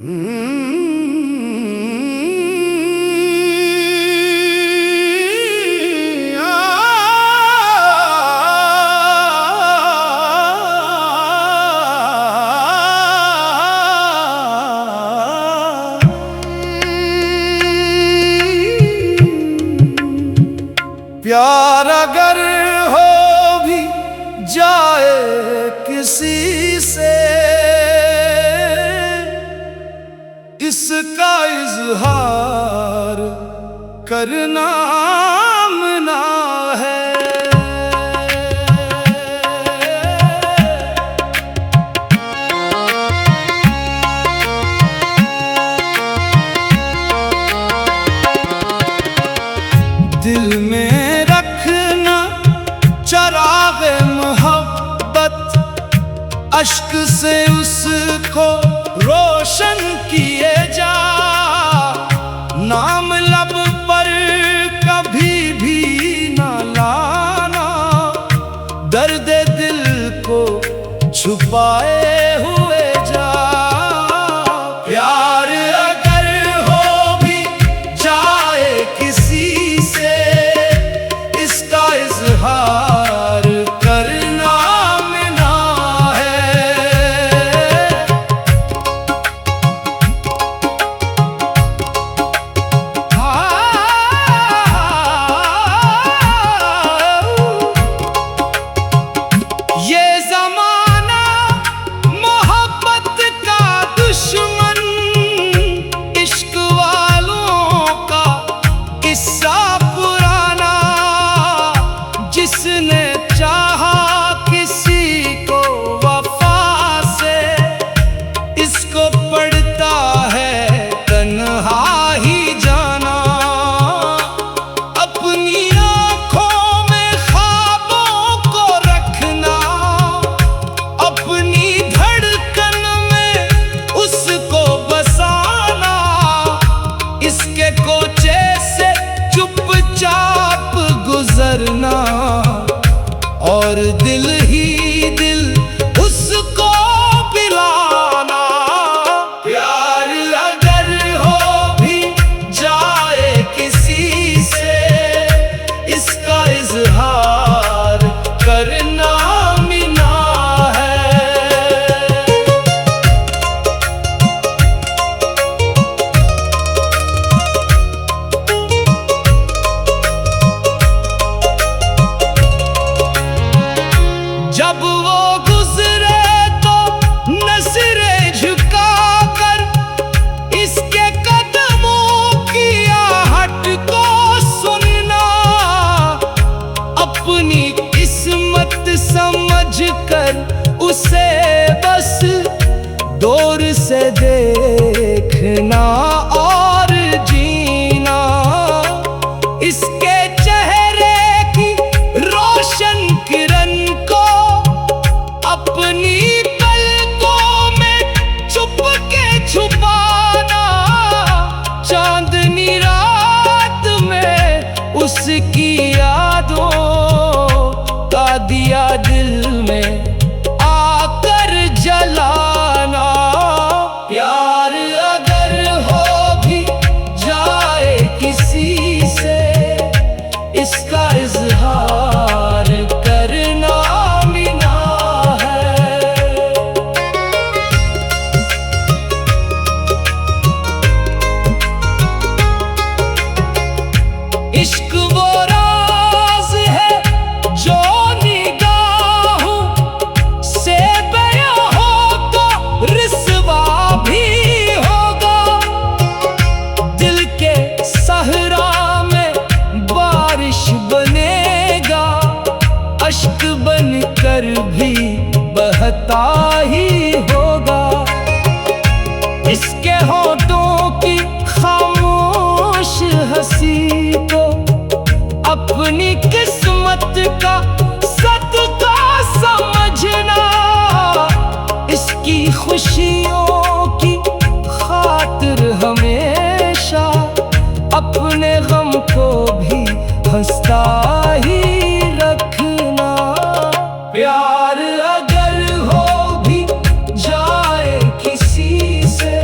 प्यार अगर हो भी जाए किसी से, इसका इजहार करना मना है। दिल में रखना चराग़े मोहब्बत, अश्क से उसको रोशन किए जा। नाम लब पर कभी भी ना लाना, दर्द दिल को छुपाए हुए जा। प्यार अगर हो भी जाए किसी से, इसका इजहार करना मना है। ये ज़माना मोहब्बत का दुश्मन, इश्क वालों का किस्सा पुराना। जिसने चाहा किसी को वफा से, इसको पड़ता है तन्हा ही जाना। अपनी आँखों में ख्वाबों को रखना, अपनी धड़कन में उसको बसाना। इसके कोचे से चुपचाप गुजरना, और दिल ही दिल उसको पिलाना। प्यार अगर हो भी जाए किसी से, इसका इजहार करना मना है। जब वो गुजरे तो नजरें झुकाकर, इसके कदमों की आहट को सुनना। अपनी किस्मत समझकर उसे बस दूर से देखना और जीना। इसके चेहरे की रोशन किरण को अपनी पलकों में चुपके छुपाना। चांदनी रात में उसकी यादों का दिया दिल में आकर जलाना। प्यार अगर हो भी जाए किसी से, इसका इजहार करना मना है। इश्क वो राज है जो निगाहों से बयां हो तो रिस्वा भी होगा। दिल के सहरा में बारिश बनेगा, अश्क बनकर भी बहता ही होगा। इसके होठों की खामोश हंसी को अपनी किस्मत का सदका समझना। इसकी खुशियों की खातिर हमेशा अपने गम को भी हंसता ही रखना। प्यार अगर हो भी जाए किसी से,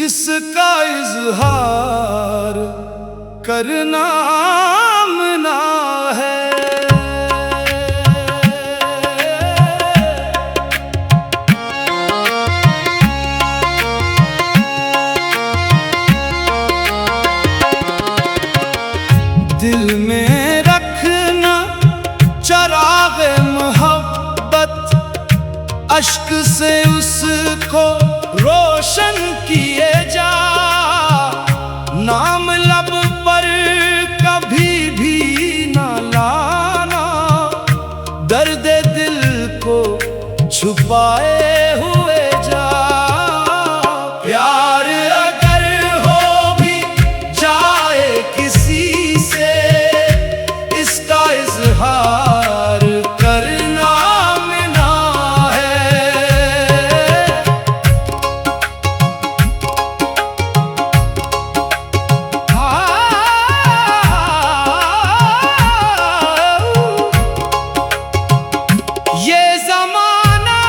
जिसका इजहार करना मना है। दिल में रखना चराग़े मोहब्बत, अश्क से उसको रोशन किए जा। नाम लब पर कभी भी ना लाना, दर्द दिल को छुपाए हुए जा। प्यार अगर हो भी जाए किसी से, इसका इजहार करना मना है। ये ज़माना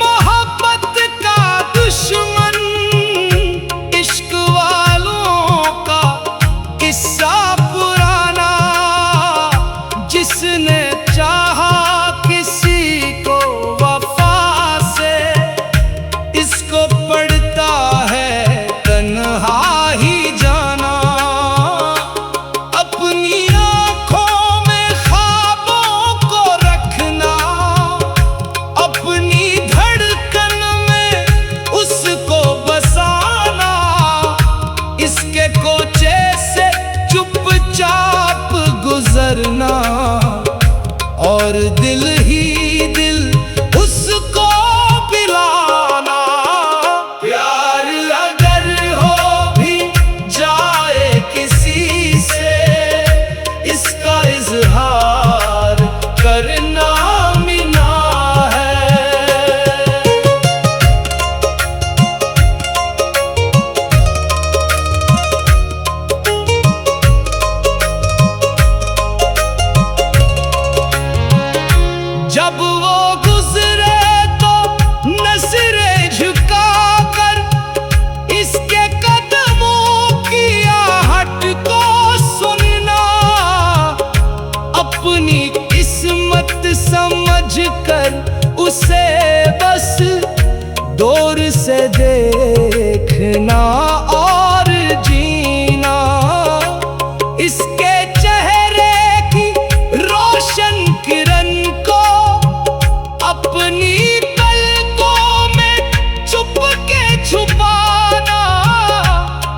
मोहब्बत का दुश्मन, इश्क वालों का किस्सा पुराना। जिसने चाहा किसी को वफा से, इसको पड़ता है तन्हा ही जाना। अपनी आँखों में ख्वाबों को रखना, अपनी धड़कन में उसको बसाना। इसके कोचे से चुपचाप गुजरना, और दिल ही दिल उसको पिलाना। प्यार अगर हो भी जाए किसी से, इसका इजहार करना मना है। जब वो गुजरे तो नजरें झुकाकर, इसके कदमों की आहट को सुनना। अपनी किस्मत समझकर उसे बस दूर से देखना और जीना। इसके चेहरे की रोशन किरण को अपनी पलकों में चुपके छुपाना।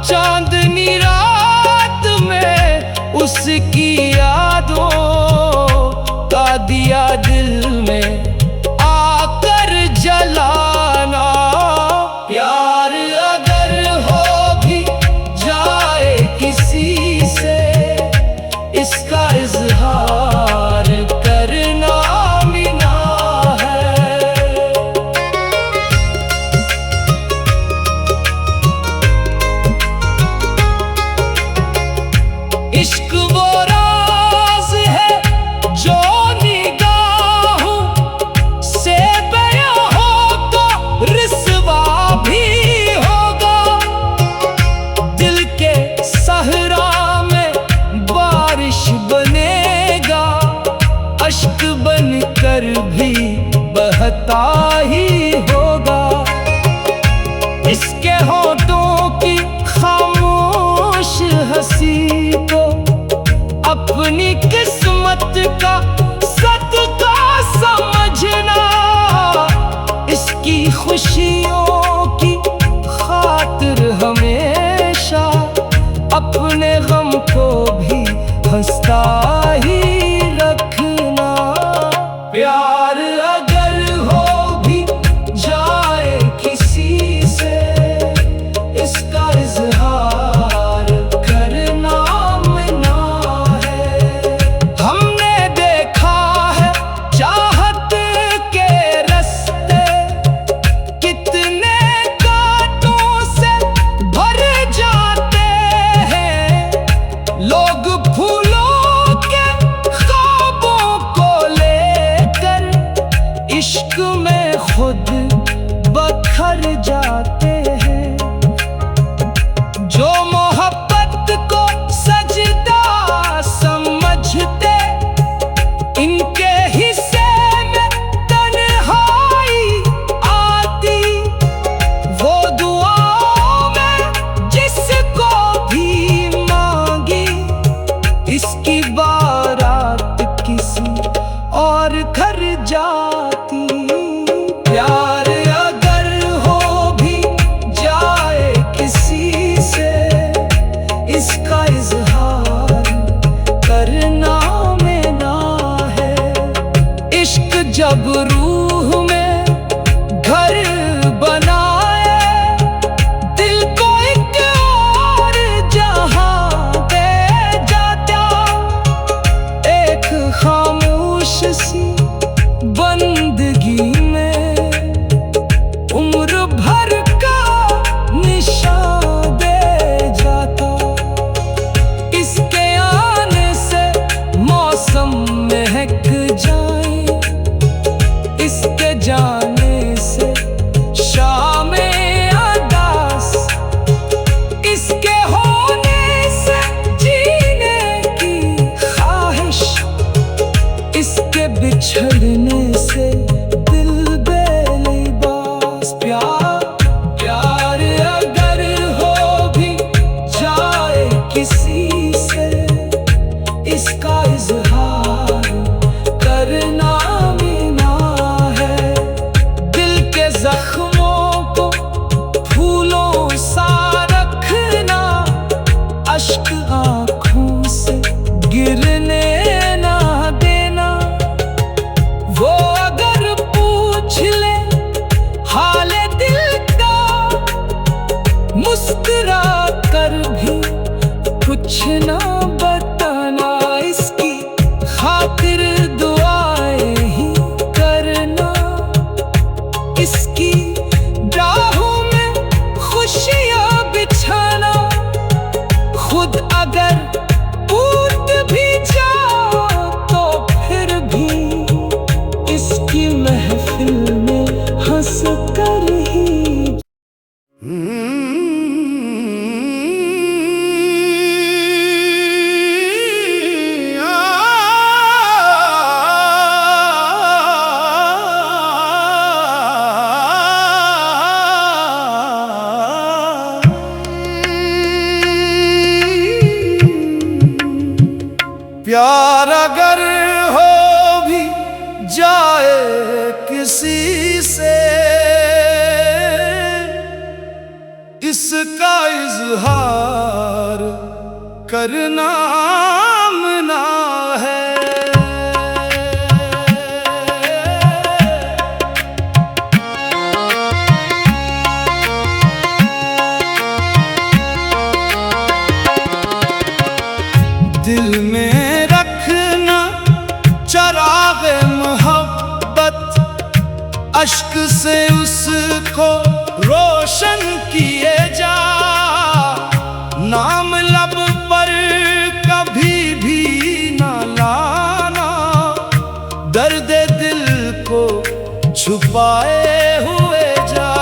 चांदनी रात में उसकी यादों का दिया दिल में आकर जलाना। प्यार अगर हो भी जाए किसी से, इसका इजहार करना मना है। इश्क वो राज है जो निगाहों से बयां हो तो रिस्वा भी होगा। दिल के सहरा में बारिश बनेगा, अश्क बनकर भी बहता ही होगा। इसके होठों की खामोश हंसी को अपनी किस्मत का सदका समझना। इसकी खुशियों की खातिर हमेशा अपने गम को भी हंसता ही रखना। प्यार अगर हो भी जाए किसी से, प्यार अगर हो भी जाए किसी से, इसका इजहार करना मना है। दिल में रखना चराग़े मोहब्बत, अश्क से उसको रोशन किए जा। नाम लब पर कभी भी ना लाना, दर्द दिल को छुपाए हुए जा।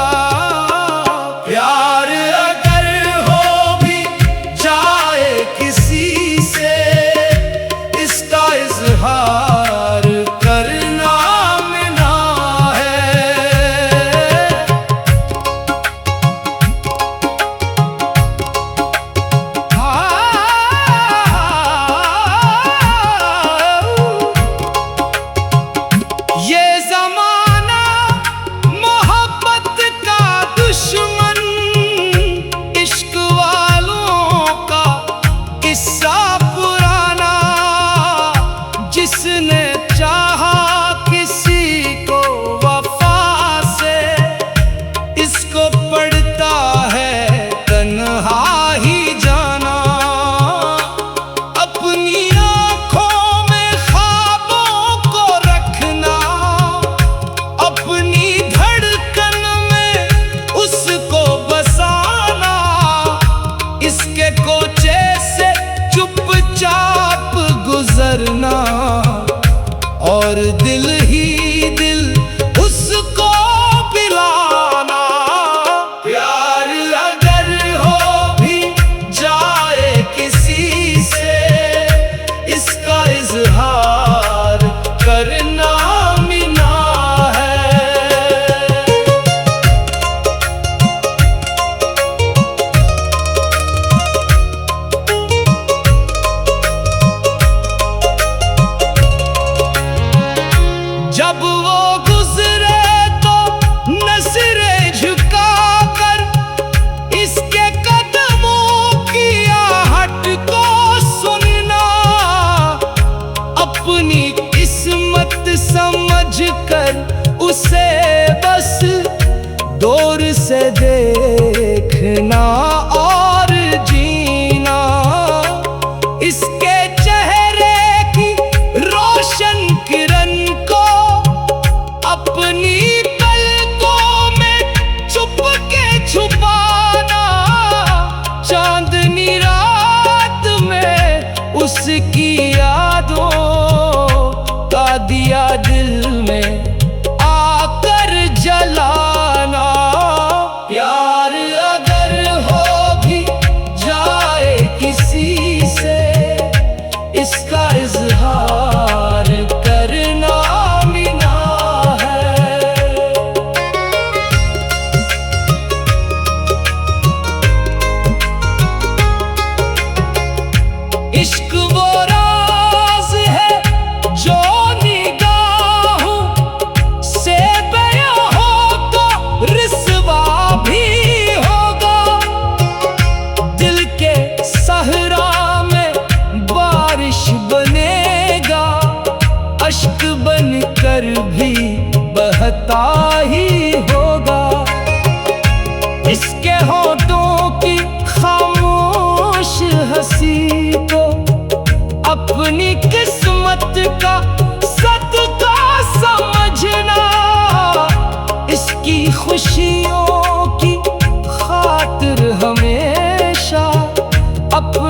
प्यार अगर हो भी जाए किसी से, इसका इजहार करना मना है। ये ज़माना मोहब्बत का दुश्मन, इश्क वालों का किस्सा पुराना। जिसने चाहा किसी को वफा से, इसको पड़ता है तन्हा ही जाना। अपनी आँखों में ख्वाबों को रखना, अपनी धड़कन में उसको बसाना। इसके कोचे से चुपचाप गुजरना, और दिल ही दिल उसको पिलाना। प्यार अगर हो भी जाए किसी से, इसका इजहार करना मना है। जब वो गुजरे तो नजरें झुकाकर, इसके कदमों की आहट को सुनना। अपनी किस्मत समझकर उसे बस दूर से देखना और जीना। इसके चेहरे की रोशन किरण को अपनी पलकों में चुपके छुपाना। चांदनी रात में उसकी यादों का दिया दिल में आकर जलाना। प्यार अगर हो भी जाए किसी से, इसका इजहार करना मना है। इश्क वो राज है जो निगाहों से बयां हो तो रिस्वा भी होगा। दिल के सहरा में बारिश बनेगा, अश्क बनकर भी बहता ही होगा। इसके होठों की खामोश हंसी को अपनी किस्मत का सदका समझना। इसकी खुशियों की खातिर हमेशा अपने